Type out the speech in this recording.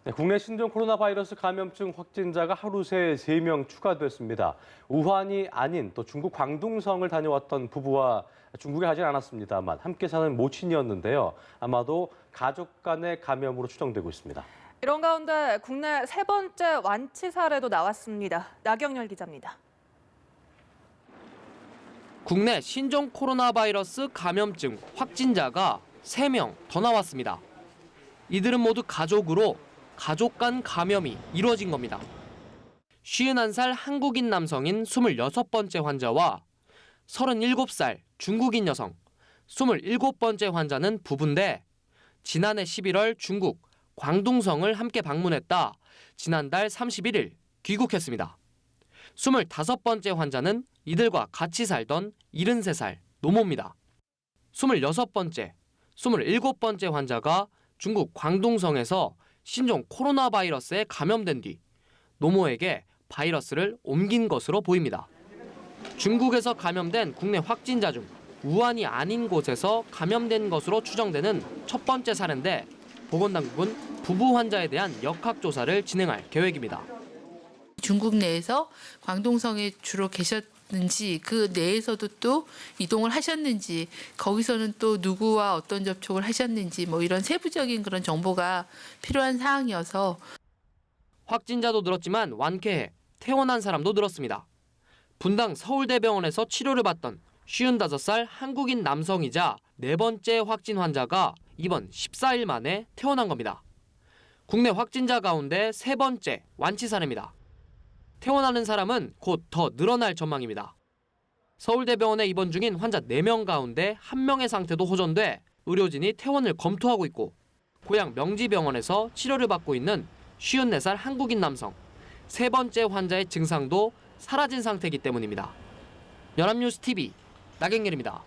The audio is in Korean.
네, 국내 신종 코로나 바이러스 감염증 확진자가 하루 새 3명 추가됐습니다. 우한이 아닌 또 중국 광둥성을 다녀왔던 부부와 중국에 가진 않았습니다만 함께 사는 모친이었는데요. 아마도 가족 간의 감염으로 추정되고 있습니다. 이런 가운데 국내 세 번째 완치 사례도 나왔습니다. 나경열 기자입니다. 국내 신종 코로나 바이러스 감염증 확진자가 3명 더 나왔습니다. 이들은 모두 가족으로 가족 간 감염이 이루어진 겁니다. 51살 한국인 남성인 26번째 환자와 37살 중국인 여성, 27번째 환자는 부부인데 지난해 11월 중국 광둥성을 함께 방문했다 지난달 31일 귀국했습니다. 25번째 환자는 이들과 같이 살던 73살 노모입니다. 26번째, 27번째 환자가 중국 광둥성에서 신종 코로나 바이러스에 감염된 뒤 노모에게 바이러스를 옮긴 것으로 보입니다. 중국에서 감염된 국내 확진자 중 우한이 아닌 곳에서 감염된 것으로 추정되는 첫 번째 사례인데 보건당국은 부부 환자에 대한 역학조사를 진행할 계획입니다. 중국 내에서 광둥성에 주로 계셨는지 그 내에서도 또 이동을 하셨는지 거기서는 또 누구와 어떤 접촉을 하셨는지 뭐 이런 세부적인 그런 정보가 필요한 사항이어서 확진자도 늘었지만 완쾌해 퇴원한 사람도 늘었습니다. 분당 서울대병원에서 치료를 받던 55살 한국인 남성이자 네 번째 확진 환자가 이번 14일 만에 퇴원한 겁니다. 국내 확진자 가운데 세 번째 완치 사례입니다. 퇴원하는 사람은 곧 더 늘어날 전망입니다. 서울대병원에 입원 중인 환자 4명 가운데 1명의 상태도 호전돼 의료진이 퇴원을 검토하고 있고 고향 명지병원에서 치료를 받고 있는 54살 한국인 남성, 세 번째 환자의 증상도 사라진 상태이기 때문입니다. 연합뉴스 TV 나경렬입니다.